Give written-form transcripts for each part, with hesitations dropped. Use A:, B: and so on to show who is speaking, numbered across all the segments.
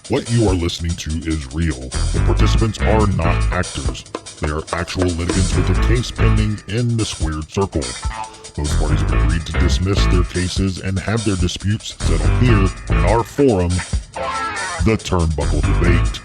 A: What you are listening to is real. The participants are not actors. They are actual litigants with a case pending in the squared circle. Both parties have agreed to dismiss their cases and have their disputes settled here in our forum, the Turnbuckle Debate.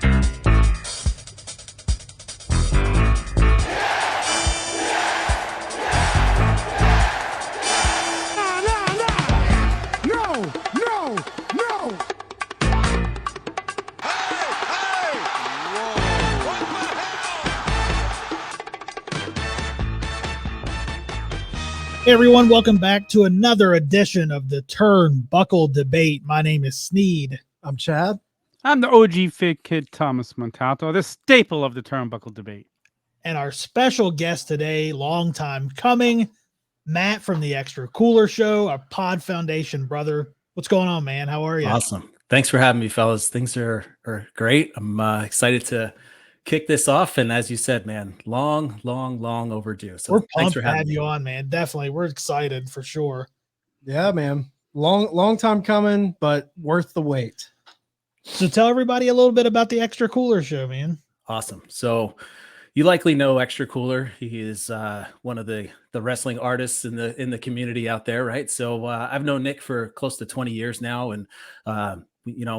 B: Hey everyone, welcome back to another edition of the Turnbuckle Debate. My name is Sneed.
C: I'm Chad.
D: I'm the OG Fit Kid Thomas Montalto, the staple of the Turnbuckle Debate.
B: And our special guest today, long time coming, Matt from the ExtraCooler Show, our Pod Foundation brother. What's going on, man? How are you?
C: Awesome. Thanks for having me, fellas. Things are great. I'm excited to kick this off. And as you said, man, long overdue. So
B: we're
C: thanks
B: pumped
C: for
B: to
C: having
B: have
C: me
B: you on, man. Definitely. We're excited for sure.
E: Yeah, man. Long time coming, but worth the wait.
B: So tell everybody a little bit about the ExtraCooler Show, man.
C: Awesome. So you likely know ExtraCooler. He is one of the wrestling artists in the community out there, right? So I've known Nick for close to 20 years now, and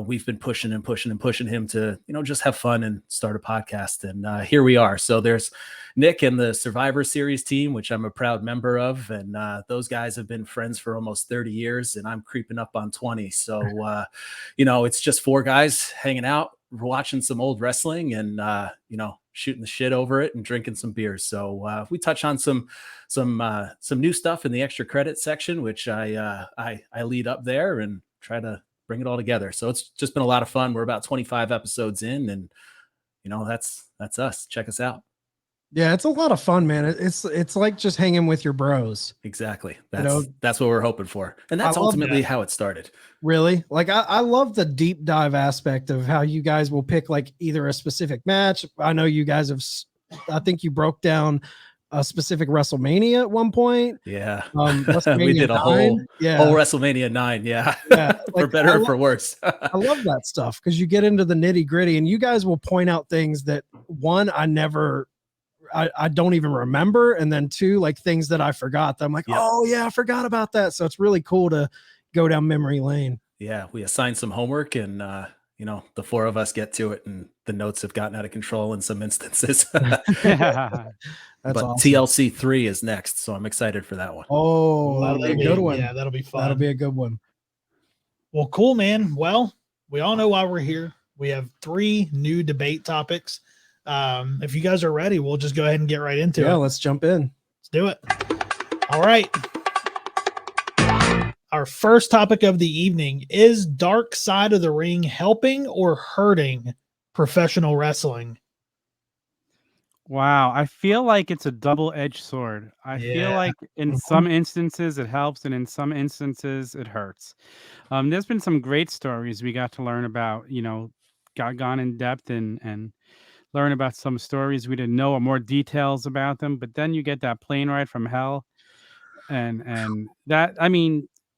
C: we've been pushing him to just have fun and start a podcast, and here we are. So there's Nick and the Survivor Series team, which I'm a proud member of, and those guys have been friends for almost 30 years, and I'm creeping up on 20. So it's just four guys hanging out, watching some old wrestling, and shooting the shit over it and drinking some beers. So we touch on some new stuff in the extra credit section, which I lead up there and try to bring it all together. So it's just been a lot of fun. We're about 25 episodes in, and that's us. Check us out.
E: Yeah, it's a lot of fun, man. It's like just hanging with your bros.
C: Exactly. That's what we're hoping for. And that's ultimately how it started.
E: Really? Like I love the deep dive aspect of how you guys will pick like either a specific match. I know you guys I think you broke down a specific WrestleMania at one point.
C: Yeah.
E: We
C: did a whole WrestleMania 9. Yeah. For better or for worse.
E: I love that stuff because you get into the nitty gritty and you guys will point out things that I don't even remember. And then two, like things that I forgot that I'm like, oh yeah, I forgot about that. So it's really cool to go down memory lane.
C: Yeah. We assigned some homework and, the four of us get to it, and the notes have gotten out of control in some instances. But awesome. TLC 3 is next, so I'm excited for that one.
E: Oh, that'll be a good one.
B: Yeah, that'll be fun.
E: That'll be a good one.
B: Well, cool, man. Well, we all know why we're here. We have 3 new debate topics. If you guys are ready, we'll just go ahead and get right into it.
E: Yeah, let's jump in.
B: Let's do it. All right. Our first topic of the evening is Dark Side of the Ring helping or hurting professional wrestling?
D: Wow. I feel like it's a double-edged sword. I feel like in some instances it helps, and in some instances it hurts. There's been some great stories we got to learn about, got gone in depth and learn about some stories we didn't know, or more details about them. But then you get that plane ride from hell. And that,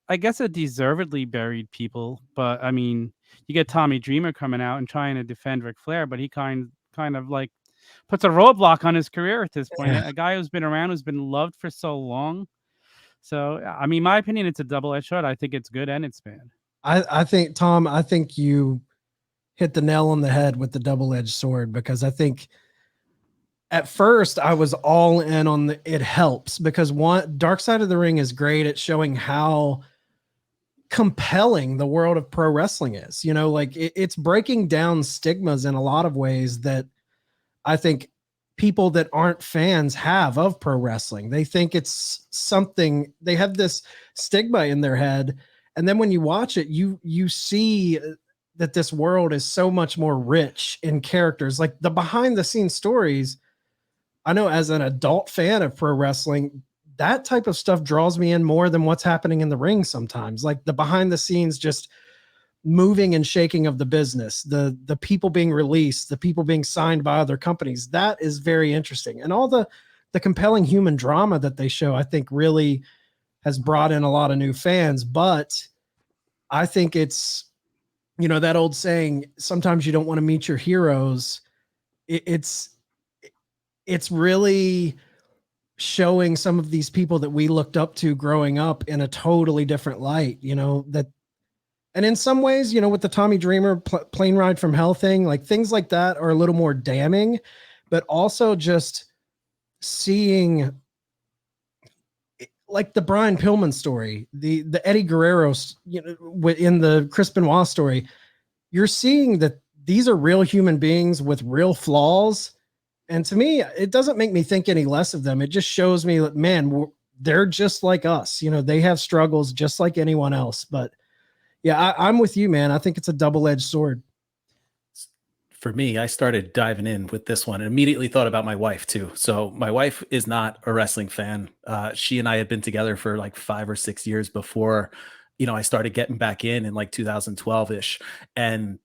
D: I guess it deservedly buried people, but you get Tommy Dreamer coming out and trying to defend Ric Flair, but he kind of like puts a roadblock on his career at this point. A guy who's been around, who's been loved for so long. So, my opinion, it's a double-edged sword. I think it's good and it's bad.
E: I think, Tom, you hit the nail on the head with the double-edged sword, because I think at first I was all in on it helps, because Dark Side of the Ring is great at showing how compelling the world of pro wrestling is. It's breaking down stigmas in a lot of ways that I think people that aren't fans have of pro wrestling. They think it's something, they have this stigma in their head. And then when you watch it, you see that this world is so much more rich in characters, like the behind the scenes stories. I know as an adult fan of pro wrestling, that type of stuff draws me in more than what's happening in the ring sometimes. Like the behind the scenes, just moving and shaking of the business, the people being released, the people being signed by other companies. That is very interesting. And all the compelling human drama that they show, I think really has brought in a lot of new fans. But I think it's you know, that old saying, sometimes you don't want to meet your heroes. It's really showing some of these people that we looked up to growing up in a totally different light, you know, that, and in some ways, you know, with the Tommy Dreamer plane ride from hell thing, like things like that are a little more damning, but also just seeing like the Brian Pillman story, the Eddie Guerrero, you know, in the Chris Benoit story, you're seeing that these are real human beings with real flaws. And to me, it doesn't make me think any less of them. It just shows me that, man, they're just like us. You know, they have struggles just like anyone else. But yeah, I'm with you, man. I think it's a double-edged sword.
C: For me, I started diving in with this one and immediately thought about my wife too. So my wife is not a wrestling fan. She and I had been together for like 5 or 6 years before, you know, I started getting back in like 2012-ish. And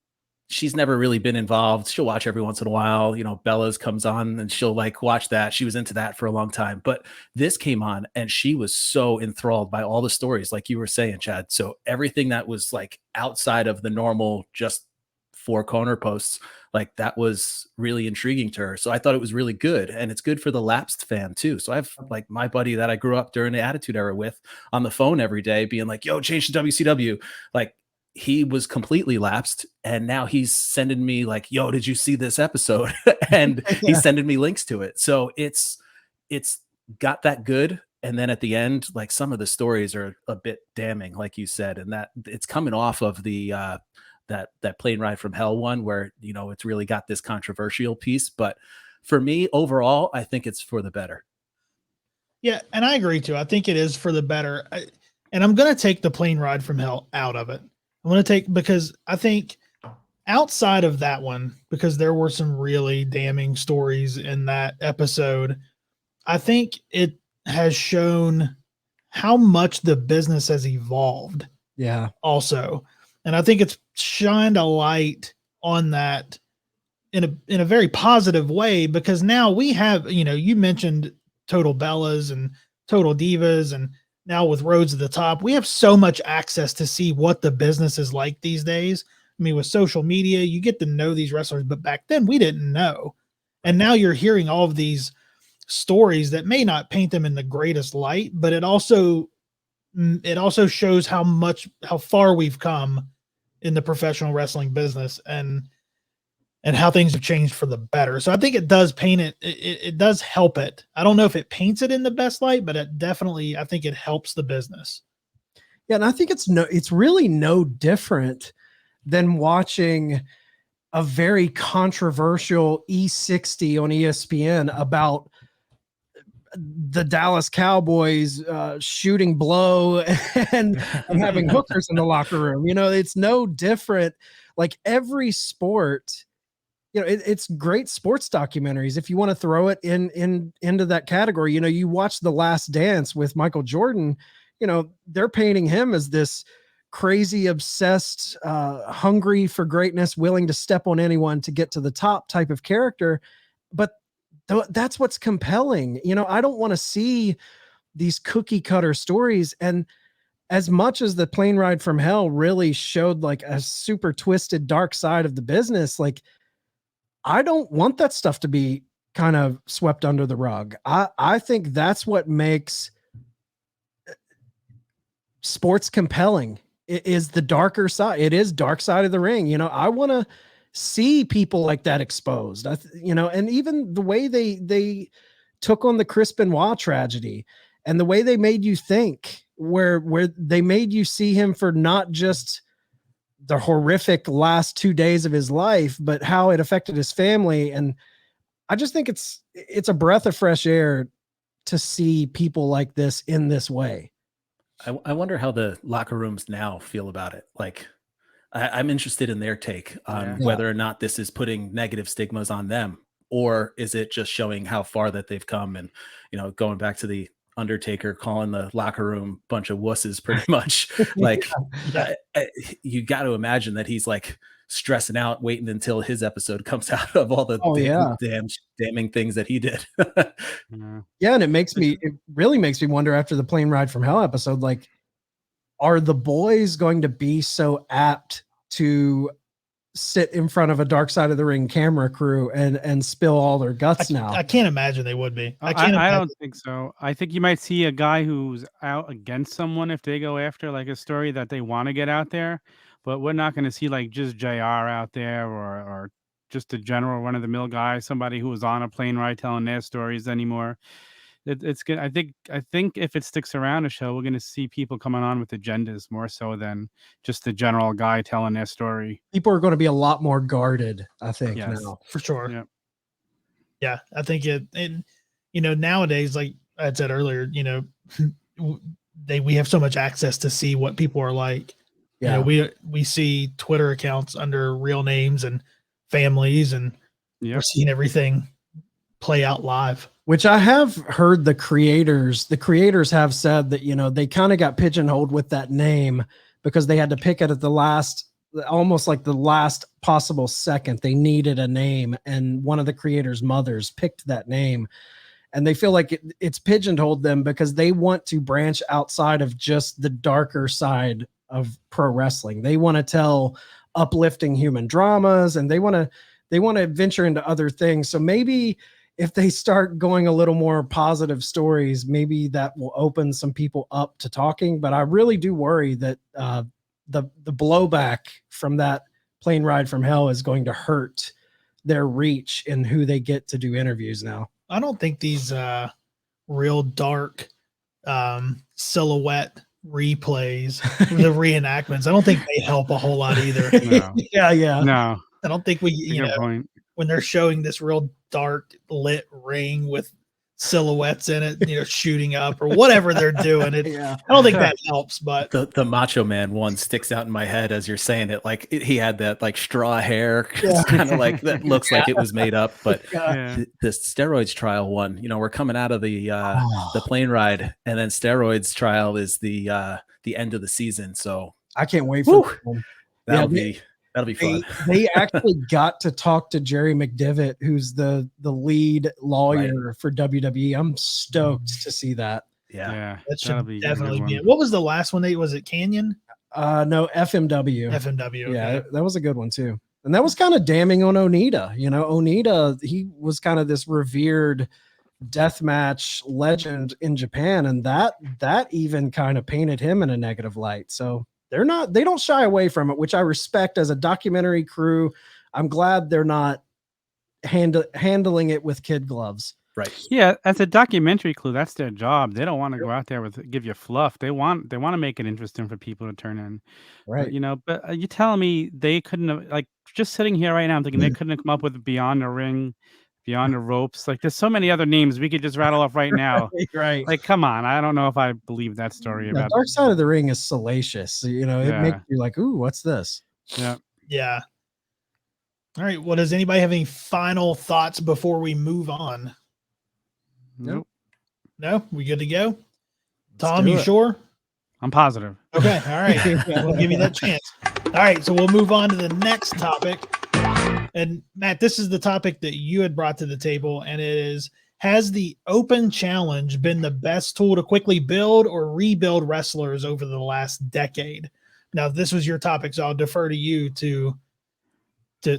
C: she's never really been involved. She'll watch every once in a while. You know, Bella's comes on and she'll like watch that. She was into that for a long time. But this came on and she was so enthralled by all the stories, like you were saying, Chad. So everything that was like outside of the normal, just 4 corner posts, like that was really intriguing to her. So I thought it was really good. And it's good for the lapsed fan too. So I have like my buddy that I grew up during the Attitude Era with on the phone every day being like, yo, change to WCW. Like, he was completely lapsed and now he's sending me like, yo, did you see this episode? And he's sending me links to it. So it's got that good. And then at the end, like some of the stories are a bit damning, like you said, and that it's coming off of the that plane ride from hell one where, you know, it's really got this controversial piece. But for me overall, I think it's for the better.
B: Yeah. And I agree too. I think it is for the better. And I'm going to take the plane ride from hell out of it. I'm going to take, because I think outside of that one, because there were some really damning stories in that episode, I think it has shown how much the business has evolved.
E: Yeah.
B: Also. And I think it's shined a light on that in a very positive way, because now we have, you know, you mentioned Total Bellas and Total Divas, and now with Roads to the Top, we have so much access to see what the business is like these days. I mean, with social media, you get to know these wrestlers, but back then we didn't know. And now you're hearing all of these stories that may not paint them in the greatest light, but it also shows how far we've come in the professional wrestling business and how things have changed for the better. So I think it does paint it. It does help it. I don't know if it paints it in the best light, but it definitely, I think it helps the business.
E: Yeah. And I think it's really no different than watching a very controversial E60 on ESPN about the Dallas Cowboys shooting blow and having hookers in the locker room. You know, it's no different. Like every sport, you know, it's great sports documentaries. If you want to throw it into that category, you know, you watch The Last Dance with Michael Jordan, you know, they're painting him as this crazy, obsessed, hungry for greatness, willing to step on anyone to get to the top type of character. But that's what's compelling. You know, I don't want to see these cookie cutter stories. And as much as the plane ride from hell really showed like a super twisted dark side of the business, like I don't want that stuff to be kind of swept under the rug. I think that's what makes sports compelling. It is the darker side. It is dark side of the ring. You know, I want to see people like that exposed, you know, and even the way they took on the Chris Benoit tragedy and the way they made you think, where they made you see him for not just the horrific last 2 days of his life, but how it affected his family. And I just think it's a breath of fresh air to see people like this in this way.
C: I wonder how the locker rooms now feel about it. Like, I'm interested in their take on whether or not this is putting negative stigmas on them, or is it just showing how far that they've come. And, you know, going back to the Undertaker calling the locker room bunch of wusses, pretty much. Like, you got to imagine that he's like stressing out, waiting until his episode comes out of all the damning things that he did.
E: Yeah, and it really makes me wonder after the plane ride from hell episode, like, are the boys going to be so apt to sit in front of a Dark Side of the Ring camera crew and spill all their guts now.
B: I can't imagine they would be.
D: I don't think so. I think you might see a guy who's out against someone if they go after like a story that they want to get out there, but we're not going to see like just JR out there or just a general run of the mill guy, somebody who was on a plane ride telling their stories anymore. It's good. I think if it sticks around a show, we're going to see people coming on with agendas more so than just the general guy telling their story.
E: People are going to be a lot more guarded, I think,
D: Yes.
E: now.
B: For sure.
D: Yeah.
B: Yeah, I think and nowadays, like I said earlier, we have so much access to see what people are like.
E: Yeah.
B: We see Twitter accounts under real names and families, and we're seeing everything play out live.
E: Which I have heard the creators have said that, they kind of got pigeonholed with that name because they had to pick it at almost like the last possible second. They needed a name, and one of the creators' mothers picked that name, and they feel like it's pigeonholed them because they want to branch outside of just the darker side of pro wrestling. They want to tell uplifting human dramas, and they want to venture into other things. So maybe if they start going a little more positive stories, maybe that will open some people up to talking. But I really do worry that the blowback from that plane ride from hell is going to hurt their reach and who they get to do interviews now.
B: I don't think these real dark silhouette replays, the reenactments, I don't think they help a whole lot either.
D: No.
E: Yeah.
D: No.
B: I don't think
D: Point.
B: when they're showing this real dark lit ring with silhouettes in it, shooting up or whatever they're doing. I don't think that helps, but
C: the Macho Man one sticks out in my head as you're saying it. Like he had that like straw hair. It's kind of like that looks like it was made up, but the steroids trial one, we're coming out of the plane ride, and then steroids trial is the end of the season. So
E: I can't wait for that one.
C: That'll be fun.
E: They actually got to talk to Jerry McDevitt, who's the lead lawyer for WWE. I'm stoked to see that.
C: Yeah.
B: That should definitely be it. What was the last one? Was it Canyon?
E: No, FMW.
B: FMW. Okay.
E: Yeah, that was a good one too. And that was kind of damning on Onita. Onita, he was kind of this revered deathmatch legend in Japan, and that even kind of painted him in a negative light. So they don't shy away from it, which I respect as a documentary crew. I'm glad they're not handling it with kid gloves.
C: Right.
D: Yeah, as a documentary crew, that's their job. They don't want to go out there give you fluff. They want to make it interesting for people to turn in.
E: Right.
D: But you telling me they couldn't have, like, just sitting here right now, I'm thinking they couldn't have come up with Beyond the Ring, Beyond the Ropes. Like, there's so many other names we could just rattle off right now.
E: Right.
D: Like, come on. I don't know if I believe that story about
E: Dark Side of the Ring is salacious. It makes you like, ooh, what's this?
D: Yeah.
B: Yeah. All right. Well, does anybody have any final thoughts before we move on?
D: Nope.
B: No? We good to go? Tom, you sure?
D: I'm positive.
B: Okay. All right. We'll give you that chance. All right. So we'll move on to the next topic. And Matt, this is the topic that you had brought to the table, and it is, has the open challenge been the best tool to quickly build or rebuild wrestlers over the last decade? Now, this was your topic, so I'll defer to you to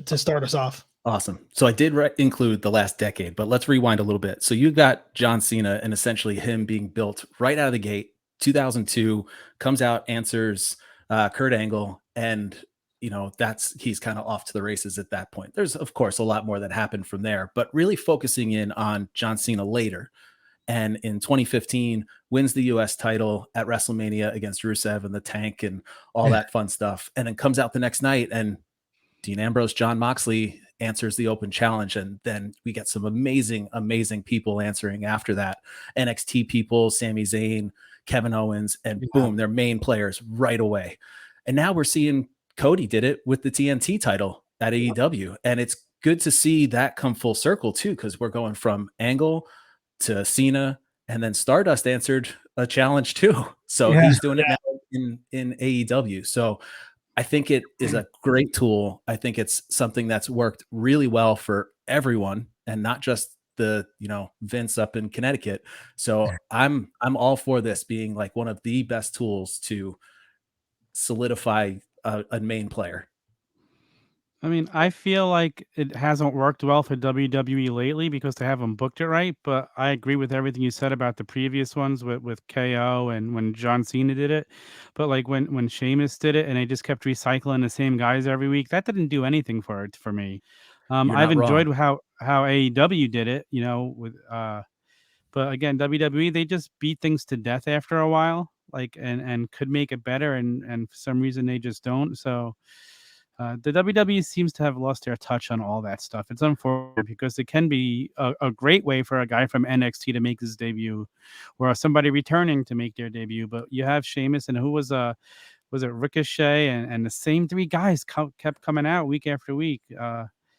B: start us off.
C: Awesome. So I did include the last decade, but let's rewind a little bit. So you got John Cena and essentially him being built right out of the gate. 2002 comes out, answers Kurt Angle, and he's kind of off to the races at that point. There's, of course, a lot more that happened from there, but really focusing in on John Cena later. And in 2015, wins the US title at WrestleMania against Rusev and the Tank and all that fun stuff. And then comes out the next night, and Dean Ambrose, John Moxley answers the open challenge. And then we get some amazing, amazing people answering after that. NXT people, Sami Zayn, Kevin Owens, and boom, they're main players right away. And now we're seeing Cody did it with the TNT title at AEW. And it's good to see that come full circle too, because we're going from Angle to Cena, and then Stardust answered a challenge too. So he's doing it now in AEW. So I think it is a great tool. I think it's something that's worked really well for everyone and not just the, Vince up in Connecticut. So I'm all for this being like one of the best tools to solidify a main player.
D: I mean, I feel like it hasn't worked well for WWE lately because they haven't booked it right. But I agree with everything you said about the previous ones with KO and when John Cena did it. But like when Sheamus did it and they just kept recycling the same guys every week, that didn't do anything for me.
C: You're
D: I've
C: not
D: enjoyed
C: wrong.
D: how AEW did it, with but again, WWE, they just beat things to death after a while, like and could make it better, and for some reason they just don't. So the WWE seems to have lost their touch on all that stuff. It's unfortunate because it can be a great way for a guy from NXT to make his debut, or somebody returning to make their debut. But you have Sheamus and who was it Ricochet and the same three guys kept coming out week after week.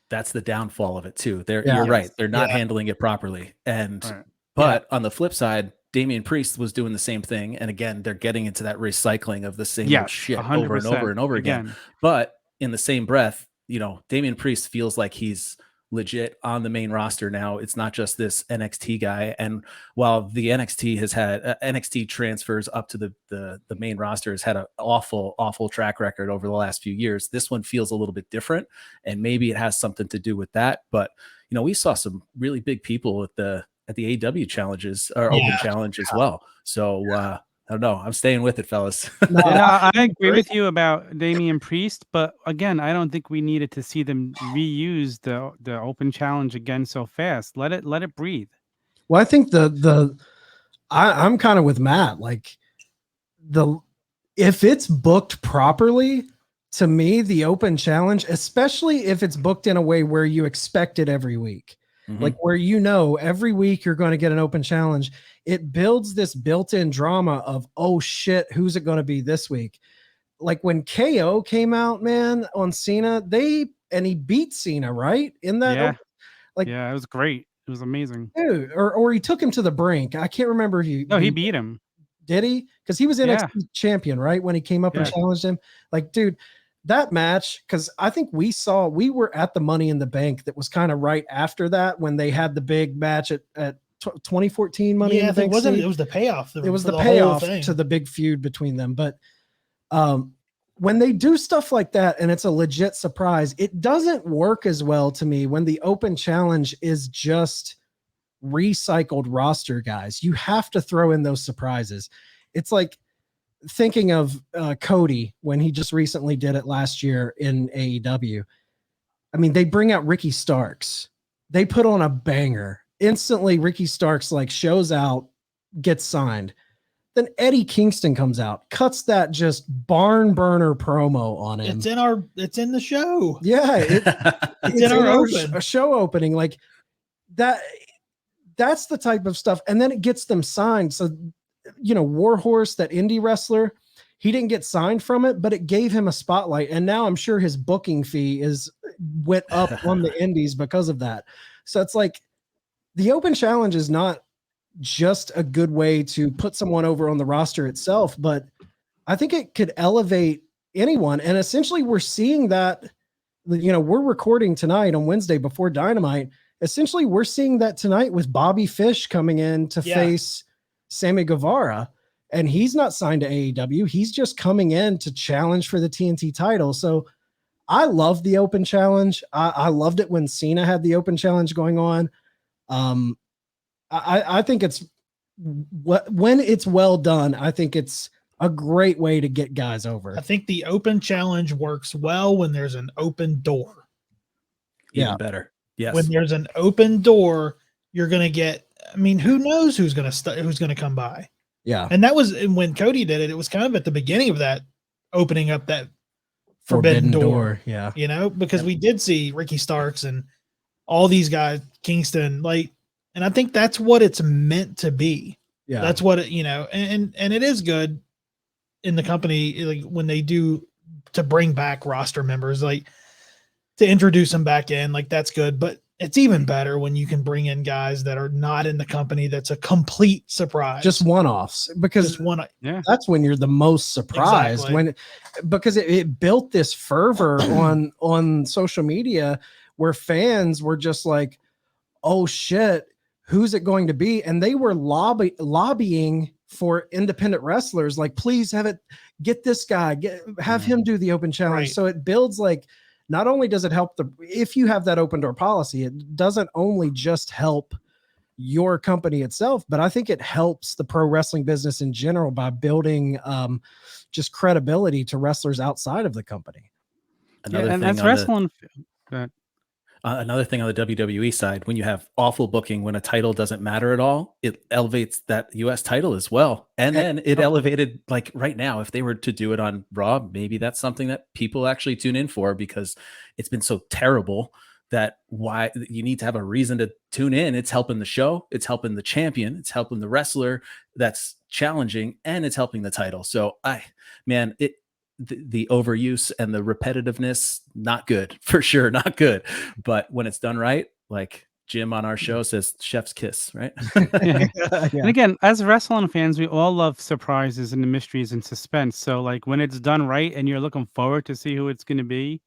C: That's the downfall of it too.
E: Yeah.
C: You're right.
D: Yes.
C: They're not
B: Yeah.
C: handling it properly. And
D: Right.
C: but on the flip side, Damian Priest was doing the same thing. And again, they're getting into that recycling of the same old
D: Yes,
C: shit over and over
D: 100%.
C: and over again. But in the same breath, Damian Priest feels like he's legit on the main roster now. It's not just this NXT guy. And while the NXT has had NXT transfers up to the main roster has had an awful track record over the last few years, this one feels a little bit different, and maybe it has something to do with that. But we saw some really big people at the AW challenges or Open Challenge as well. So I don't know. I'm staying with it, fellas.
E: No,
D: I agree with you about Damian Priest, but again, I don't think we needed to see them reuse the Open Challenge again so fast. Let it breathe.
E: well, I think I'm kind of with Matt. Like if it's booked properly, to me, the Open Challenge, especially if it's booked in a way where you expect it every week, like where every week you're going to get an Open Challenge, it builds this built-in drama of, oh shit, who's it going to be this week? Like when KO came out, man, on Cena, he beat Cena, right? In that,
D: Yeah, it was great. It was amazing.
E: dude, or he took him to the brink. I can't remember if
D: he beat him.
E: Did he? Because he was NXT champion, right? When he came up and challenged him. Like, dude, that match, because I think we were at the Money in the Bank that was kind of right after that when they had the big match at 2014 Money in the Bank.
B: It was the payoff.
E: It was the payoff to the big feud between them. But when they do stuff like that and it's a legit surprise, it doesn't work as well to me when the Open Challenge is just recycled roster guys. You have to throw in those surprises. It's like thinking of Cody when he just recently did it last year in AEW. I mean, they bring out Ricky Starks. They put on a banger. Instantly, Ricky Starks shows out, gets signed. Then Eddie Kingston comes out, cuts that just barn burner promo on him.
B: It's in the show.
E: Yeah, it's in our show opening. Like that. That's the type of stuff. And then it gets them signed. So, Warhorse, that indie wrestler, he didn't get signed from it, but it gave him a spotlight. And now I'm sure his booking fee went up on the indies because of that. So it's like the Open Challenge is not just a good way to put someone over on the roster itself, but I think it could elevate anyone. And essentially we're seeing that, we're recording tonight on Wednesday before Dynamite. Essentially, we're seeing that tonight with Bobby Fish coming in to face Sammy Guevara, and he's not signed to AEW. He's just coming in to challenge for the TNT title. So I love the Open Challenge. I loved it when Cena had the Open Challenge going on. I think when it's well done, I think it's a great way to get guys over.
B: I think the Open Challenge works well when there's an open door.
C: Even better. Yes.
B: When there's an open door, you're going to get, who knows who's going to come by.
E: Yeah.
B: And that was when Cody did it. It was kind of at the beginning of that opening up that forbidden door.
E: Yeah.
B: Because we did see Ricky Starks and all these guys, Kingston, and I think that's what it's meant to be.
E: Yeah.
B: That's what and it is good in the company, when they do to bring back roster members, to introduce them back in, that's good. But it's even better when you can bring in guys that are not in the company. That's a complete surprise.
E: Just one-offs, because that's when you're the most surprised.
B: Exactly.
E: Because it built this fervor on social media where fans were just like, oh shit, who's it going to be? And they were lobbying for independent wrestlers. Please get this guy, have him do the Open Challenge.
B: Right.
E: So it builds not only does it help if you have that open door policy, it doesn't only just help your company itself, but I think it helps the pro wrestling business in general by building just credibility to wrestlers outside of the company.
C: Another
D: and
C: thing
D: as
C: on
D: wrestling, go
C: another thing on the WWE side, when you have awful booking, when a title doesn't matter at all, it elevates that US title as well. And then it elevated, like right now, if they were to do it on Raw, maybe that's something that people actually tune in for, because it's been so terrible that why you need to have a reason to tune in. It's helping the show, it's helping the champion, it's helping the wrestler that's challenging, and it's helping the title. So the overuse and the repetitiveness, not good, for sure, not good. But when it's done right, like Jim on our show says, chef's kiss, right?
D: Yeah. And again, as wrestling fans, we all love surprises and the mysteries and suspense. So like when it's done right and you're looking forward to see who it's going to be,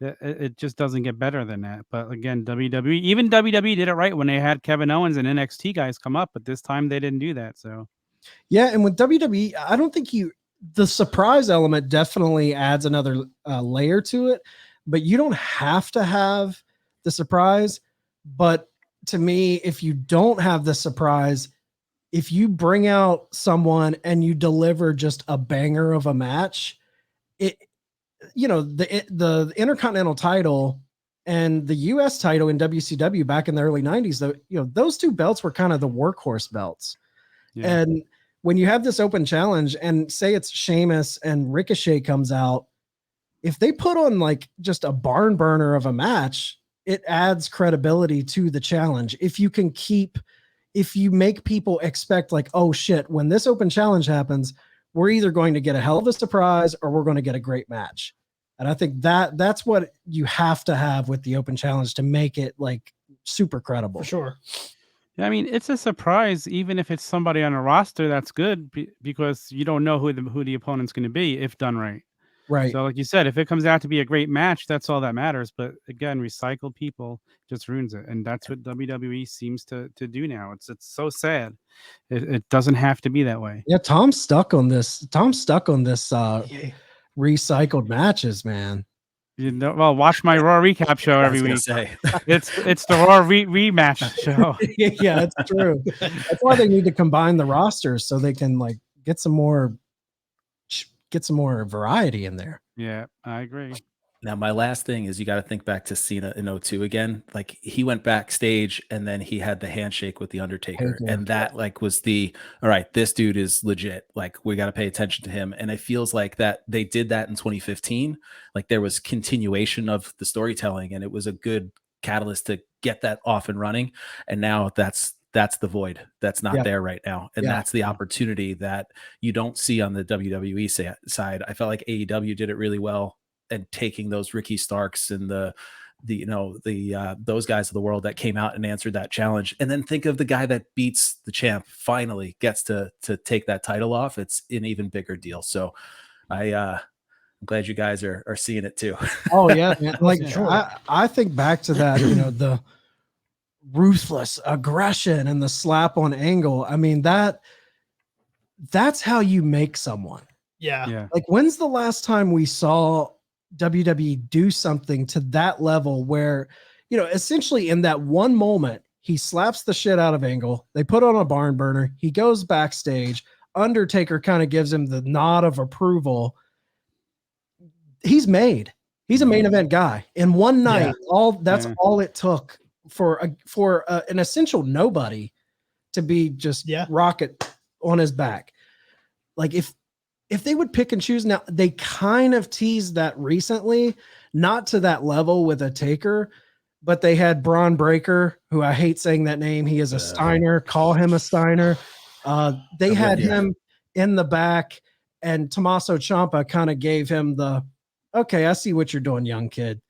D: it just doesn't get better than that. But again, even WWE did it right when they had Kevin Owens and NXT guys come up, but this time they didn't do that. So
E: yeah, and with WWE, I don't think the surprise element definitely adds another layer to it, but you don't have to have the surprise. But to me, if you don't have the surprise, if you bring out someone and you deliver just a banger of a match, the Intercontinental title and the US title in WCW back in the early 90s, those two belts were kind of the workhorse belts. Yeah. And when you have this open challenge and say it's Sheamus and Ricochet comes out, if they put on like just a barn burner of a match, it adds credibility to the challenge. If you make people expect like, oh shit, when this open challenge happens, we're either going to get a hell of a surprise or we're going to get a great match. And I think that's what you have to have with the open challenge to make it like super credible.
B: For sure.
D: I mean, it's a surprise, even if it's somebody on a roster. That's good because you don't know who the opponent's going to be if done right.
E: Right.
D: So, like you said, if it comes out to be a great match, that's all that matters. But again, recycled people just ruins it, and that's what WWE seems to do now. It's so sad. It doesn't have to be that way.
E: Yeah, Tom's stuck on this. Recycled matches, man.
D: Well, watch my Raw recap show every week. It's the Raw rematch show.
E: Yeah, that's true. That's why they need to combine the rosters so they can like get some more variety in there.
D: Yeah, I agree.
C: Now, my last thing is you got to think back to Cena in 2002 again. Like he went backstage and then he had the handshake with the Undertaker, and that like was all right, this dude is legit. Like we got to pay attention to him. And it feels like that they did that in 2015. Like there was continuation of the storytelling, and it was a good catalyst to get that off and running. And now that's the void that's not there right now. And that's the opportunity that you don't see on the WWE side. I felt like AEW did it really well, and taking those Ricky Starks and those guys of the world that came out and answered that challenge. And then think of the guy that beats the champ, finally gets to take that title off. It's an even bigger deal. So I'm glad you guys are seeing it too.
E: Oh yeah. Man. Like I think back to that, the ruthless aggression and the slap on Angle. I mean, that's how you make someone.
B: Yeah.
E: Like when's the last time we saw WWE do something to that level where, essentially in that one moment, he slaps the shit out of Angle. They put on a barn burner. He goes backstage. Undertaker kind of gives him the nod of approval. He's a main event guy in one night. All it took for an essential nobody to be just rocket on his back. Like if they would pick and choose now, they kind of teased that recently, not to that level with a Taker, but they had Braun Breaker, who I hate saying that name. He is a Steiner. Call him a Steiner. They had him in the back, and Tommaso Ciampa kind of gave him okay, I see what you're doing, young kid.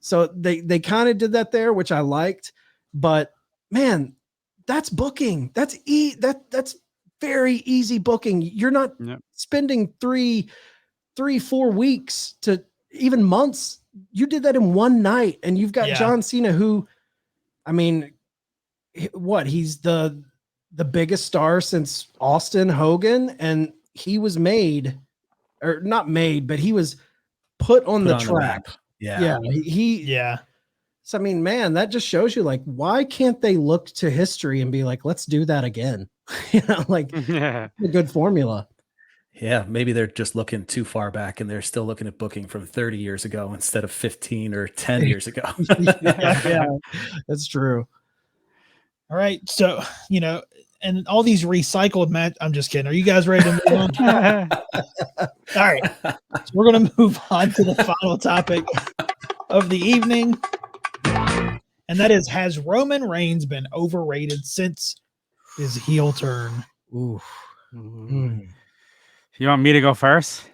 E: So they kind of did that there, which I liked, but man, that's booking. That's very easy booking. You're not spending 3-4 weeks to even months. You did that in one night, and you've got John Cena, who, I mean, he's the biggest star since Austin Hogan, and he was not made, but he was put on the track. Yeah.
B: Yeah.
E: So I mean, man, that just shows you like, why can't they look to history and be like, let's do that again? Like
D: Yeah.
E: a good formula.
C: Yeah, maybe they're just looking too far back and they're still looking at booking from 30 years ago instead of 15 or 10 years ago.
E: Yeah, that's true.
B: All right. So, and all these recycled I'm just kidding. Are you guys ready to move on? All right. So we're going to move on to the final topic of the evening. And that is, has Roman Reigns been overrated since his heel turn?
E: Ooh.
D: You want me to go first?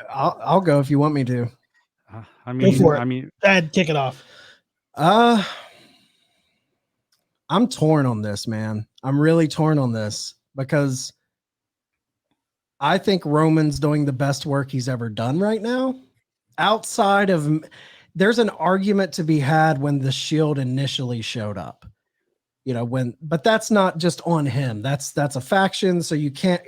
E: I'll go if you want me to.
B: Go for it. Dad, kick it off.
E: I'm torn on this, man. I'm really torn on this because I think Roman's doing the best work he's ever done right now. Outside of, there's an argument to be had when the Shield initially showed up, but that's not just on him. That's a faction, so you can't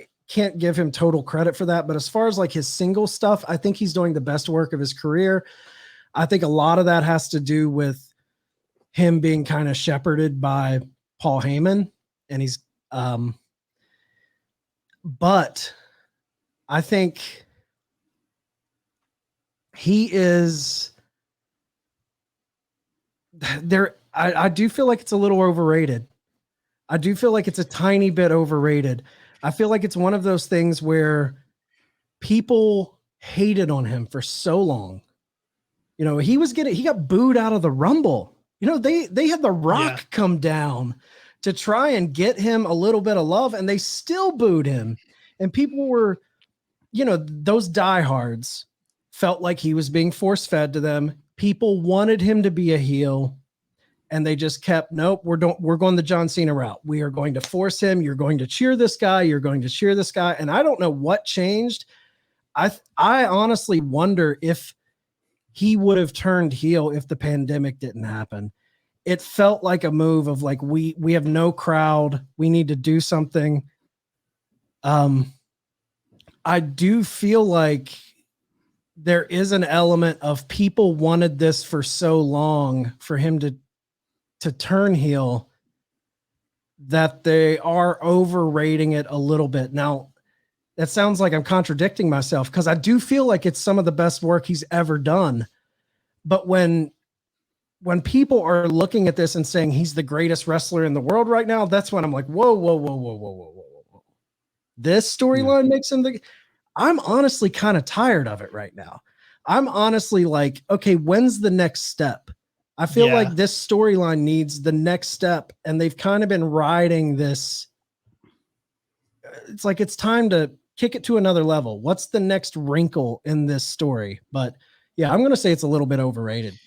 E: give him total credit for that. But as far as like his single stuff, I think he's doing the best work of his career. I think a lot of that has to do with him being kind of shepherded by Paul Heyman, and he's but I think he is there. I do feel like it's a little overrated. I do feel like it's a tiny bit overrated. I feel like it's one of those things where people hated on him for so long. He got booed out of the Rumble. They had The Rock come down to try and get him a little bit of love, and they still booed him. And people were, those diehards felt like he was being force-fed to them. People wanted him to be a heel, and they just kept, nope, we're going the John Cena route. We are going to force him. You're going to cheer this guy. You're going to cheer this guy. And I don't know what changed. I honestly wonder if he would have turned heel if the pandemic didn't happen. It felt like a move of like, we have no crowd. We need to do something. I do feel like there is an element of people wanted this for so long for him to turn heel that they are overrating it a little bit. Now, that sounds like I'm contradicting myself because I do feel like it's some of the best work he's ever done. But when people are looking at this and saying he's the greatest wrestler in the world right now, that's when I'm like, whoa. This storyline makes him I'm honestly kind of tired of it right now. I'm honestly like, okay, when's the next step? I feel like this storyline needs the next step, and they've kind of been riding this. It's like it's time to kick it to another level. What's the next wrinkle in this story? But yeah, I'm going to say it's a little bit overrated.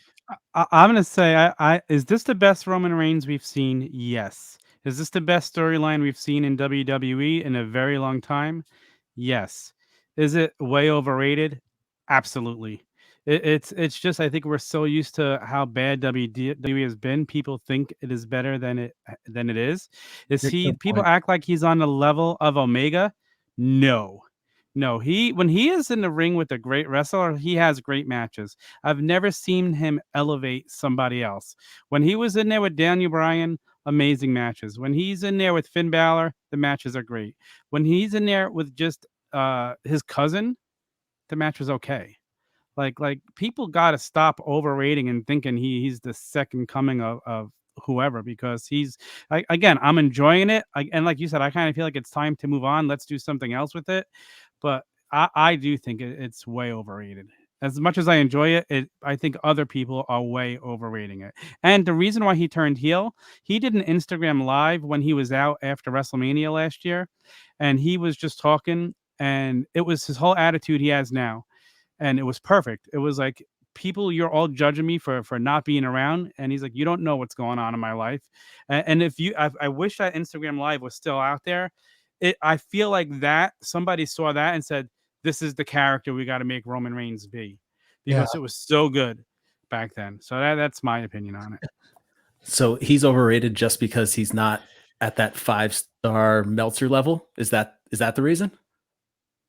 D: I'm going to say, is this the best Roman Reigns we've seen? Yes. Is this the best storyline we've seen in WWE in a very long time? Yes. Is it way overrated? Absolutely. It's just, I think we're so used to how bad WWE has been. People think it is better than it is. People act like he's on the level of Omega? No. When he is in the ring with a great wrestler, he has great matches. I've never seen him elevate somebody else. When he was in there with Daniel Bryan, amazing matches. When he's in there with Finn Balor, the matches are great. When he's in there with just his cousin, the match was okay. Like people got to stop overrating and thinking he's the second coming of whoever, because I'm enjoying it. And like you said, I kind of feel like it's time to move on. Let's do something else with it. But I do think it's way overrated. As much as I enjoy it, I think other people are way overrating it. And the reason why he turned heel, he did an Instagram live when he was out after WrestleMania last year, and he was just talking, and it was his whole attitude he has now. And it was perfect. It was like, people, you're all judging me for not being around. And he's like, you don't know what's going on in my life. And if I wish that Instagram live was still out there. I feel like that somebody saw that and said, this is the character we got to make Roman Reigns be, because it was so good back then. So that's my opinion on it.
C: So he's overrated just because he's not at that 5-star Meltzer level. Is that the reason?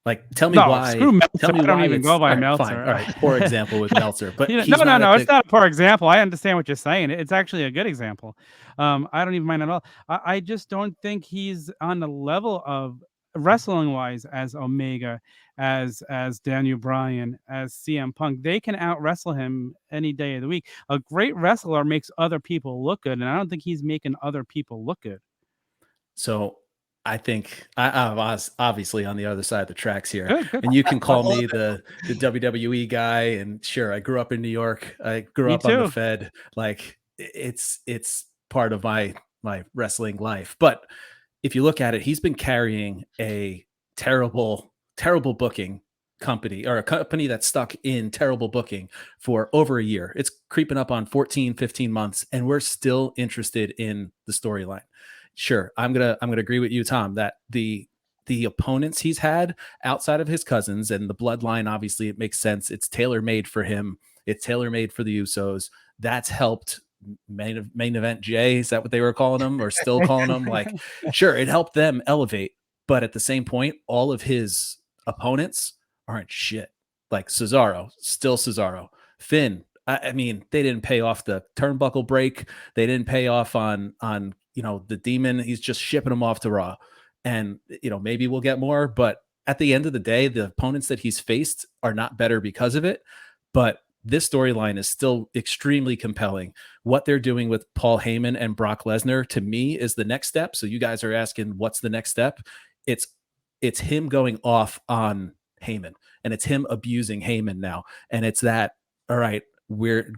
C: Like, tell me
D: No,
C: why.
D: screw Meltzer.
C: Tell me
D: I don't
C: why
D: even
C: it's
D: go by
C: all right,
D: Meltzer.
C: fine. All right, poor example with Meltzer, but he's
D: no,
C: not
D: it's not a poor example. I understand what you're saying. It's actually a good example. I don't even mind at all. I just don't think he's on the level of wrestling wise as Omega, as Daniel Bryan, as CM Punk. They can out wrestle him any day of the week. A great wrestler makes other people look good, and I don't think he's making other people look good.
C: So I think I was obviously on the other side of the tracks here,
D: Good.
C: and you can call me the WWE guy. And sure, I grew up in New York. I grew
D: Me
C: up on the
D: too.
C: Fed. Like, it's part of my wrestling life. But if you look at it, he's been carrying a terrible booking company, or a company that's stuck in terrible booking for over a year. It's creeping up on 14, 15 months, and we're still interested in the storyline. Sure, I'm gonna agree with you, Tom, that the opponents he's had outside of his cousins and the bloodline, obviously it makes sense. It's tailor-made for him. It's tailor-made for the Usos. That's helped main event Jay. Is that what they were calling him, or still calling him? Like, sure, it helped them elevate, but at the same point, all of his opponents aren't shit. Like Cesaro, still Cesaro. Finn, I mean, they didn't pay off the turnbuckle break. They didn't pay off on the demon. He's just shipping them off to Raw. And, maybe we'll get more, but at the end of the day, the opponents that he's faced are not better because of it. But this storyline is still extremely compelling. What they're doing with Paul Heyman and Brock Lesnar, to me, is the next step. So you guys are asking, what's the next step? It's him going off on Heyman, and it's him abusing Heyman now. And it's that, all right,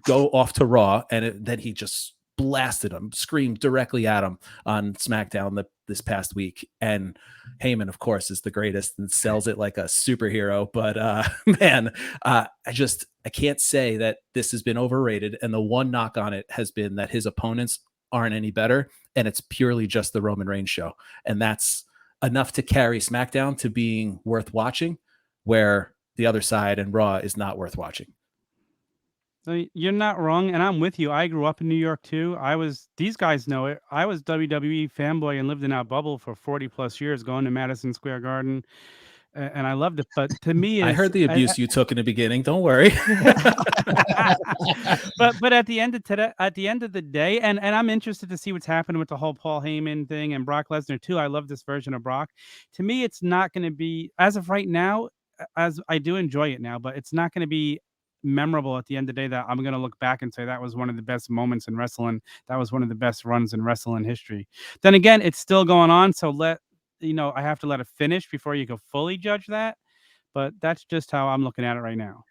C: go off to Raw, and then he just blasted him, screamed directly at him on SmackDown this past week. And Heyman, of course, is the greatest and sells it like a superhero. But man, I can't say that this has been overrated. And the one knock on it has been that his opponents aren't any better, and it's purely just the Roman Reigns show. And that's enough to carry SmackDown to being worth watching, where the other side and Raw is not worth watching.
D: You're not wrong, and I'm with you. I grew up in New York too. These guys know it. I was WWE fanboy and lived in our bubble for 40 plus years, going to Madison Square Garden, and I loved it. But to me,
C: I heard the abuse you took in the beginning. Don't worry.
D: but at the end of the day, and I'm interested to see what's happening with the whole Paul Heyman thing and Brock Lesnar too. I love this version of Brock. To me, it's not going to be, as of right now, as I do enjoy it now, but it's not going to be memorable at the end of the day that I'm going to look back and say that was one of the best moments in wrestling. That was one of the best runs in wrestling history. Then again, it's still going on. So I have to let it finish before you can fully judge that. But that's just how I'm looking at it right now.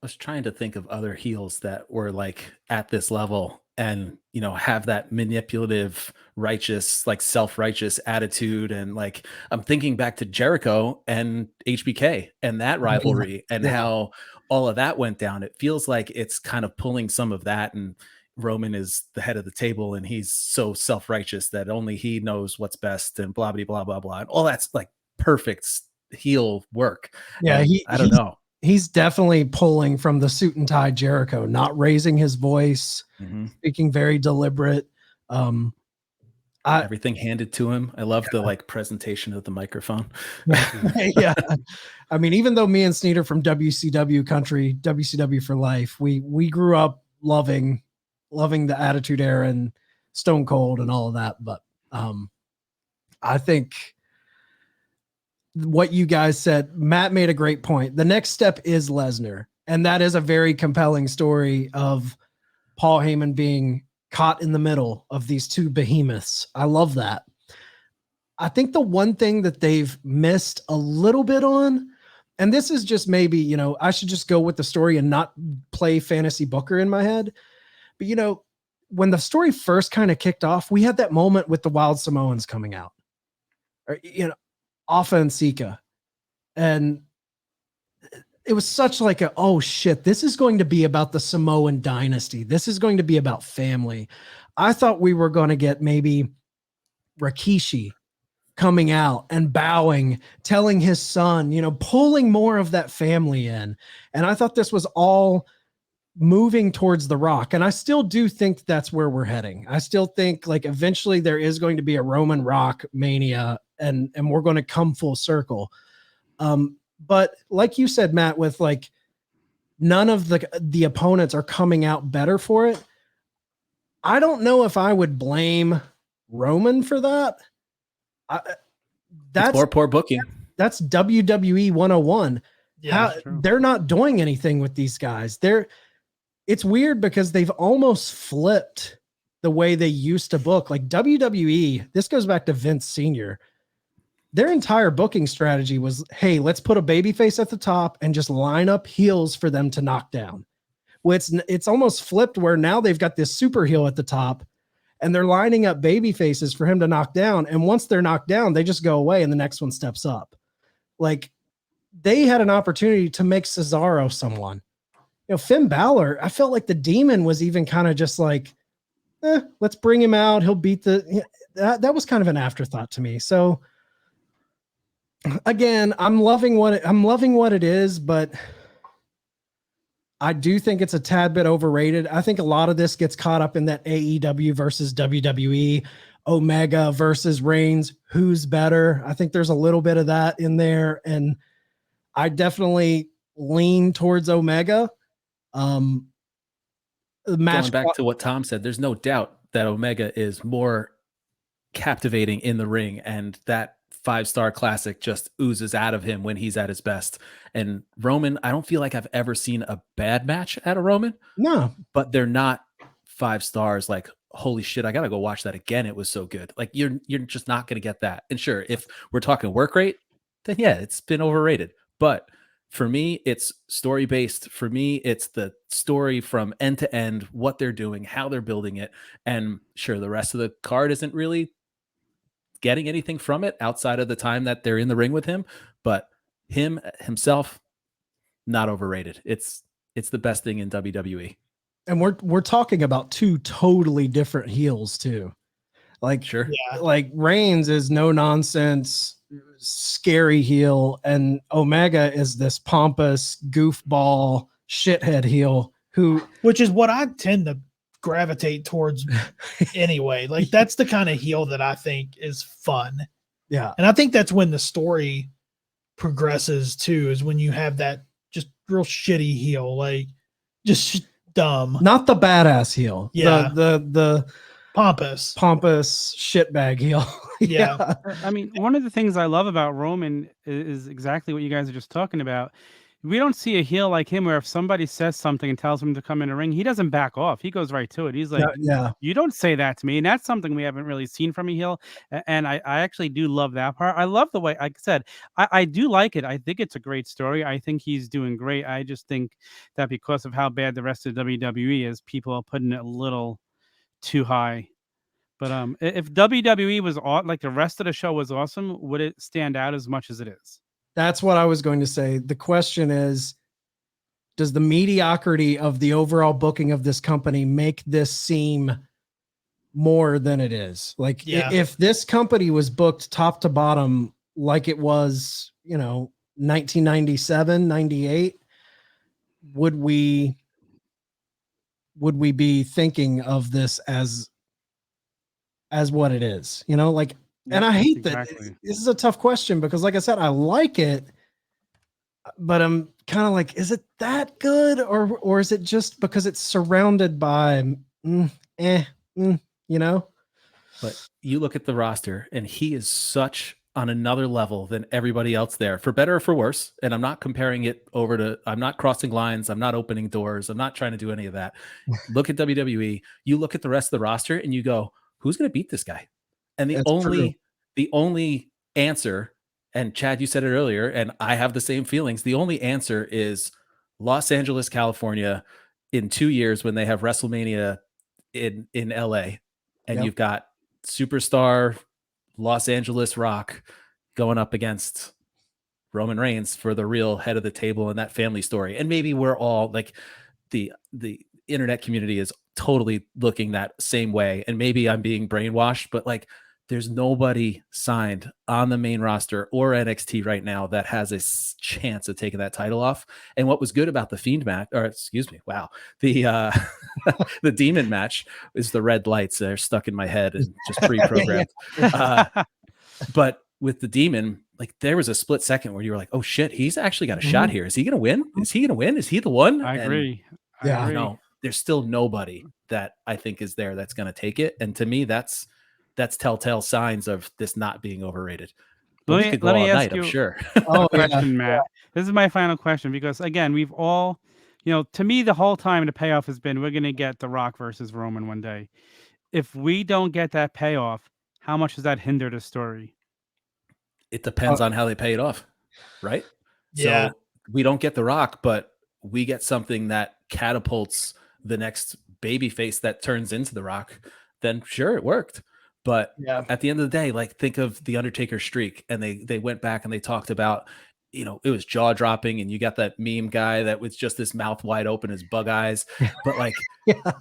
C: I was trying to think of other heels that were like at this level and, have that manipulative, righteous, like self-righteous attitude. And like, I'm thinking back to Jericho and HBK and that rivalry and how all of that went down. It feels like it's kind of pulling some of that, and Roman is the head of the table and he's so self-righteous that only he knows what's best and blah, blah, blah, blah, blah. And all that's like perfect heel work.
E: Yeah.
C: And I don't know.
E: He's definitely pulling from the suit and tie Jericho, not raising his voice, speaking very deliberate.
C: Everything handed to him. I love the like presentation of the microphone.
E: Yeah. I mean, even though me and Sneed are from WCW country, WCW for life, we grew up loving the Attitude Era and Stone Cold and all of that. But I think what you guys said, Matt made a great point. The next step is Lesnar. And that is a very compelling story of Paul Heyman being caught in the middle of these two behemoths. I love that. I think the one thing that they've missed a little bit on, and this is just maybe, I should just go with the story and not play fantasy booker in my head. But, when the story first kind of kicked off, we had that moment with the Wild Samoans coming out. Or, Alpha and Sika. And it was such like oh shit, this is going to be about the Samoan dynasty. This is going to be about family. I thought we were going to get maybe Rikishi coming out and bowing, telling his son, pulling more of that family in. And I thought this was all moving towards The Rock. And I still do think that's where we're heading. I still think like eventually there is going to be a Roman Rock mania and we're going to come full circle. But like you said, Matt, with like none of the opponents are coming out better for it. I don't know if I would blame Roman for that.
C: That's more poor booking.
E: That's WWE 101.
B: Yeah,
E: they're not doing anything with these guys. It's weird because they've almost flipped the way they used to book. Like WWE, this goes back to Vince Sr. Their entire booking strategy was, hey, let's put a babyface at the top and just line up heels for them to knock down. Well, it's almost flipped where now they've got this super heel at the top and they're lining up baby faces for him to knock down. And once they're knocked down, they just go away and the next one steps up. Like they had an opportunity to make Cesaro someone. You know, Finn Balor, I felt like the Demon was even kind of just like, let's bring him out. He'll beat that was kind of an afterthought to me. So again, I'm loving what it is, but I do think it's a tad bit overrated. I think a lot of this gets caught up in that AEW versus WWE, Omega versus Reigns, who's better. I think there's a little bit of that in there, and I definitely lean towards Omega. The match
C: Going back to what Tom said, there's no doubt that Omega is more captivating in the ring, and that 5-star classic just oozes out of him when he's at his best. And Roman, I don't feel like I've ever seen a bad match at a Roman.
E: No,
C: but they're not 5 stars. Like, holy shit, I gotta go watch that again. It was so good. Like you're just not gonna get that. And sure, if we're talking work rate, then yeah, it's been overrated. But for me, it's story based. For me, it's the story from end to end, what they're doing, how they're building it. And sure, the rest of the card isn't really getting anything from it outside of the time that they're in the ring with him, but himself, not overrated. It's the best thing in WWE.
E: And we're talking about two totally different heels too. Like,
C: sure,
B: yeah.
E: Like Reigns is no nonsense, scary heel, and Omega is this pompous goofball shithead heel
B: which is what I tend to gravitate towards anyway. Like that's the kind of heel that I think is fun.
E: Yeah.
B: And I think that's when the story progresses too, is when you have that just real shitty heel, like just dumb.
E: Not the badass heel.
B: Yeah.
E: The
B: pompous
E: shitbag heel.
B: Yeah.
D: I mean, one of the things I love about Roman is exactly what you guys are just talking about. We don't see a heel like him where if somebody says something and tells him to come in a ring, he doesn't back off. He goes right to it. He's like,
E: yeah,
D: you don't say that to me. And that's something we haven't really seen from a heel. And I actually do love that part. I love the way, like I said, I do like it. I think it's a great story. I think he's doing great. I just think that because of how bad the rest of WWE is, people are putting it a little too high. But if WWE was like the rest of the show was awesome, would it stand out as much as it is?
E: That's what I was going to say. The question is, does the mediocrity of the overall booking of this company make this seem more than it is? Like if this company was booked top to bottom, like it was, 1997, 98, would we be thinking of this as what it is? And I hate that this is a tough question because, like I said, I like it, but I'm kind of like, is it that good, or is it just because it's surrounded by, But
C: you look at the roster, and he is such on another level than everybody else there, for better or for worse. And I'm not comparing it over to, I'm not crossing lines, I'm not opening doors, I'm not trying to do any of that. Look at WWE, you look at the rest of the roster, and you go, who's going to beat this guy? And the only answer, and Chad, you said it earlier, and I have the same feelings. The only answer is Los Angeles, California, in 2 years when they have WrestleMania in LA, and you've got superstar Los Angeles Rock going up against Roman Reigns for the real head of the table in that family story. And maybe we're all like the internet community is totally looking that same way. And maybe I'm being brainwashed, but like there's nobody signed on the main roster or NXT right now that has a chance of taking that title off. And what was good about the Fiend match, or excuse me, wow, the the Demon match is the red lights. They're stuck in my head and just pre-programmed. But with the Demon, like there was a split second where you were like, oh shit, he's actually got a
E: Mhm.
C: shot here. Is he gonna win? Is he gonna win? Is he the one?
D: I
C: And,
D: agree. I
E: Yeah.
C: you
D: agree.
C: know, there's still nobody that I think is there that's gonna take it. And to me, that's telltale signs of this not being overrated. But we could go
D: Let me
C: all
D: ask
C: night, I'm
D: you
C: sure.
E: Oh,
D: a question, Matt. This is my final question because again, we've all, to me, the whole time the payoff has been we're going to get The Rock versus Roman one day. If we don't get that payoff, how much does that hinder the story?
C: It depends on how they pay it off, right?
B: Yeah.
C: So we don't get The Rock, but we get something that catapults the next baby face that turns into The Rock, then sure, it worked. But
E: Yeah.
C: at the end of the day, like think of the Undertaker streak, and they went back and they talked about, it was jaw dropping, and you got that meme guy that was just this mouth wide open as bug eyes, but like
E: Yeah.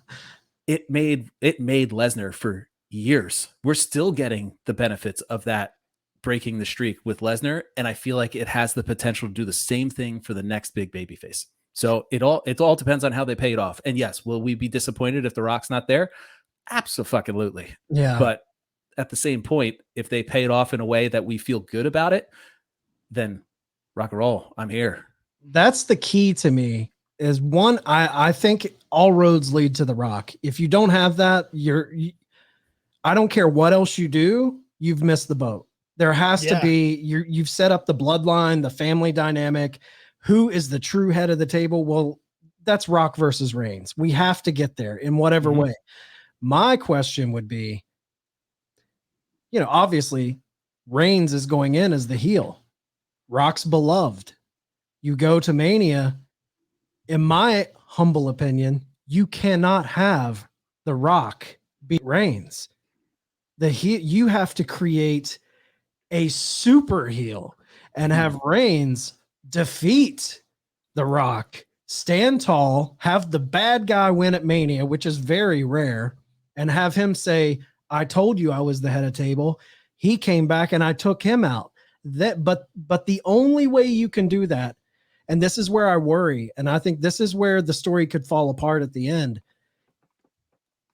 C: it made Lesnar for years. We're still getting the benefits of that breaking the streak with Lesnar, and I feel like it has the potential to do the same thing for the next big babyface. So it all depends on how they pay it off. And yes, will we be disappointed if The Rock's not there? Absolutely.
E: Yeah.
C: But at the same point, if they pay it off in a way that we feel good about it, then rock and roll. I'm here.
E: That's the key to me is one, I think all roads lead to The Rock. If you don't have that, I don't care what else you do, you've missed the boat. There has to be, you've set up the bloodline, the family dynamic. Who is the true head of the table? Well, that's Rock versus Reigns. We have to get there in whatever way. My question would be, obviously Reigns is going in as the heel. Rock's beloved. You go to Mania, in my humble opinion, you cannot have The Rock beat Reigns. You have to create a super heel and have Reigns defeat The Rock, stand tall, have the bad guy win at Mania, which is very rare, and have him say, I told you I was the head of table. He came back and I took him out. But the only way you can do that, and this is where I worry, and I think this is where the story could fall apart at the end.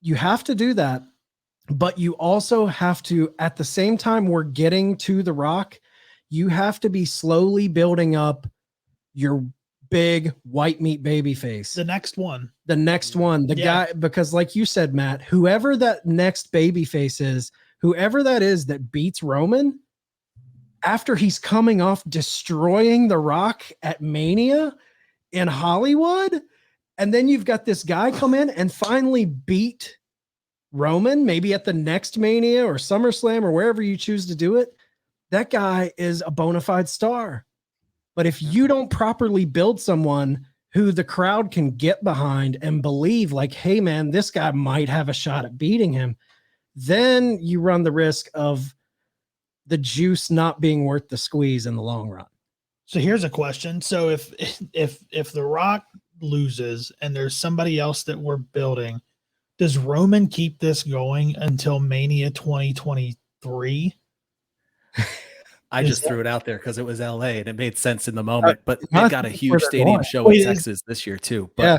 E: You have to do that, but you also have to, at the same time we're getting to The Rock, you have to be slowly building up your big white meat baby face.
B: The next one.
E: The guy, because like you said, Matt, whoever that next baby face is, whoever that is that beats Roman, after he's coming off destroying The Rock at Mania in Hollywood, and then you've got this guy come in and finally beat Roman, maybe at the next Mania or SummerSlam or wherever you choose to do it, that guy is a bona fide star. But if you don't properly build someone who the crowd can get behind and believe like, hey man, this guy might have a shot at beating him, then you run the risk of the juice not being worth the squeeze in the long run.
B: So here's a question. So if The Rock loses and there's somebody else that we're building, does Roman keep this going until Mania 2023?
C: I just threw it out there because it was LA and it made sense in the moment, but
E: I
C: they got a
E: think
C: huge
E: where they're
C: stadium
E: going.
C: show
B: Wait,
C: in Texas this year too. But
E: Yeah.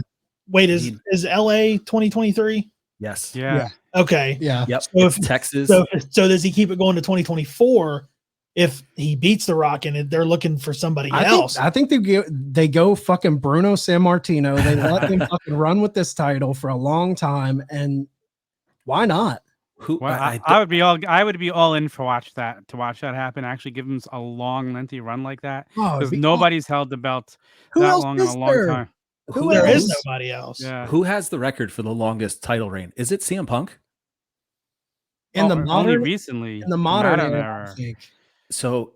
B: Wait, is LA 2023?
C: yes.
D: Yeah.
B: Okay.
E: Yeah.
C: Yep.
B: So
C: It's
B: if
C: Texas.
B: so does he keep it going to 2024 if he beats The Rock and they're looking for somebody else?
E: I think they go fucking Bruno Sammartino. They let him fucking run with this title for a long time, and why not?
D: Well, I would be all in to watch that happen. Actually, give him a long, lengthy run like that because nobody's held the belt that long in a long time.
B: There is nobody else.
D: Yeah.
C: Who has the record for the longest title reign? Is it CM Punk?
D: Only recently
E: in the modern
D: era.
E: I think.
C: So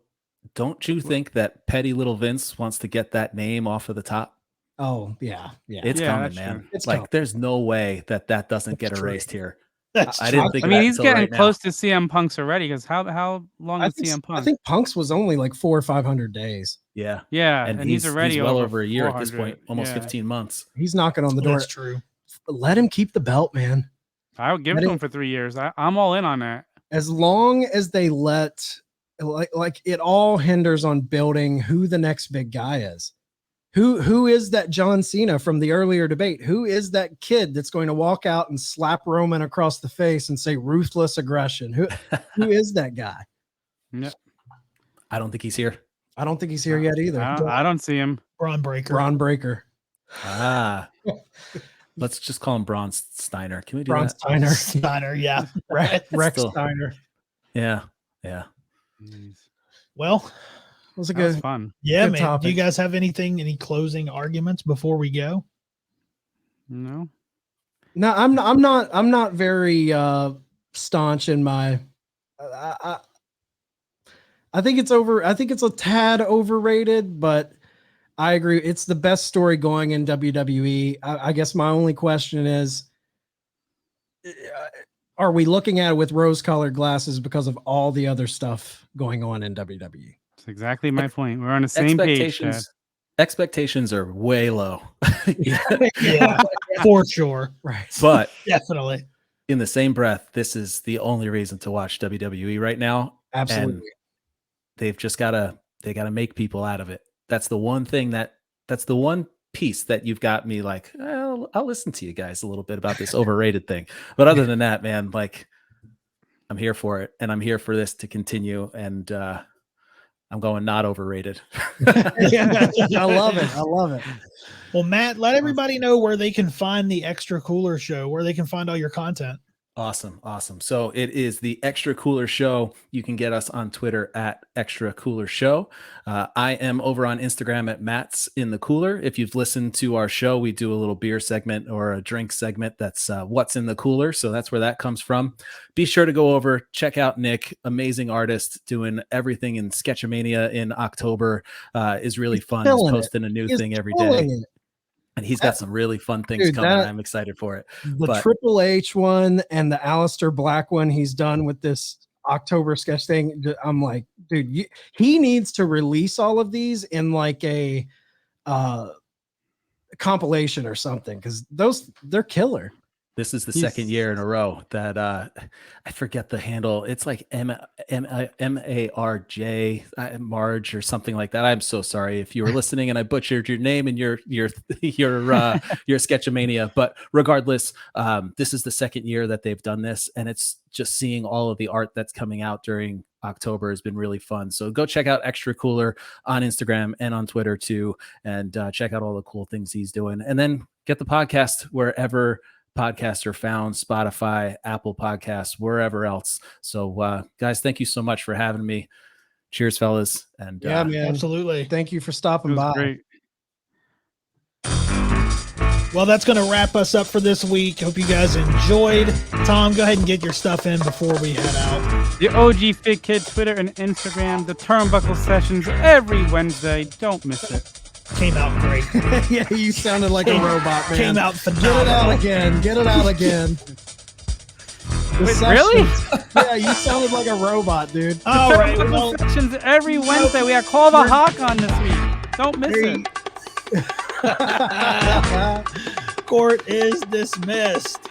C: don't you think that petty little Vince wants to get that name off of the top?
E: Oh yeah.
C: It's coming, man.
E: True. It's
C: like
E: coming.
C: there's no way that doesn't get erased here.
B: That's
C: I
B: true.
C: didn't think.
D: I
C: of
D: mean,
C: that
D: he's
C: until
D: getting
C: right now.
D: close to CM Punk's already. Because how long is CM Punk?
E: I think Punk's was only like 400 or 500 days.
C: Yeah,
D: yeah,
C: and
D: he's already
C: well
D: over
C: over a year at this
D: 400.
C: point, almost
D: Yeah.
C: 15 months.
E: He's knocking on the door.
B: That's true.
E: Let him keep the belt, man.
D: I would give it to him for 3 years. I'm all in on that.
E: As long as they let, like it all hinders on building who the next big guy is. Who is that John Cena from the earlier debate? Who is that kid that's going to walk out and slap Roman across the face and say ruthless aggression? Who is that guy?
D: Yeah.
C: I don't think he's here.
E: I don't think he's here yet either.
D: I don't see him.
B: Braun Breaker.
E: Braun Breaker.
C: Ah, let's just call him Braun Steiner. Can we do
E: Braun
C: that?
E: Steiner.
B: Steiner, yeah.
E: Rex
C: Still-
E: Steiner.
C: Yeah.
B: Well,
E: It was a
D: That was
E: good.
D: fun.
B: yeah,
E: Good
B: man. Do
E: topic.
B: you guys have any closing arguments before we go?
D: No.
E: No, I'm not very staunch in my. I think it's over. I think it's a tad overrated, but I agree. It's the best story going in WWE. I guess my only question is, are we looking at it with rose-colored glasses because of all the other stuff going on in WWE?
D: That's exactly my point. We're on the same page, Chad.
C: Expectations are way low.
B: Yeah, for sure.
E: Right.
C: But
B: Definitely.
C: in the same breath, this is the only reason to watch WWE right now.
E: Absolutely.
C: And they've just gotta make people out of it. That's the one thing that's the one piece that you've got me like, I'll listen to you guys a little bit about this overrated thing. But other than that, man, like I'm here for it, and I'm here for this to continue. And I'm going not overrated.
E: I love it. I love it.
B: Well, Matt, let everybody know where they can find the Extra Cooler Show, where they can find all your content.
C: Awesome. So it is the Extra Cooler Show. You can get us on Twitter at Extra Cooler Show. I am over on Instagram at Matt's in the Cooler. If you've listened to our show, we do a little beer segment or a drink segment. That's What's in the Cooler. So that's where that comes from. Be sure to go over, check out Nick, amazing artist, doing everything in Sketchamania in October. Is really fun. He's
E: killing it.
C: posting a new
E: He's
C: thing every
E: killing
C: day.
E: it.
C: And he's got some really fun things
E: Dude,
C: coming.
E: that-
C: I'm excited for it.
E: The
C: But-
E: Triple H one and the Aleister Black one he's done with this October sketch thing. I'm like, dude, he needs to release all of these in like a compilation or something, because they're killer.
C: This is the
D: He's-
C: second year in a row that I forget the handle. It's like MARJ Marge or something like that. I'm so sorry if you were listening and I butchered your name and your Sketchamania. But regardless, this is the second year that they've done this, and it's just seeing all of the art that's coming out during October has been really fun. So go check out Extra Cooler on Instagram and on Twitter too, and check out all the cool things he's doing. And then get the podcast wherever podcasts are found, Spotify, Apple Podcasts, wherever else. So guys, thank you so much for having me. Cheers, fellas. And
E: Yeah, man.
B: Absolutely.
E: Thank you for
D: It
E: stopping
D: was
E: by.
D: great.
B: Well, that's going to wrap us up for this week. Hope you guys enjoyed. Tom, go ahead and get your stuff in before we head out.
D: The OG Fit Kid Twitter and Instagram, the Turnbuckle sessions every Wednesday. Don't miss it.
B: Came out great.
E: Yeah, you sounded like a robot, man.
B: Came out
E: Get it
B: phenomenal.
E: out again. Get it out again. The
D: Wait,
E: sessions-
D: really?
E: Yeah, you sounded like a robot, dude.
B: All right.
D: Turnbuckle
B: Well,
D: sessions every Wednesday. We got Call the Hawk on this week. Don't miss it.
B: court is dismissed.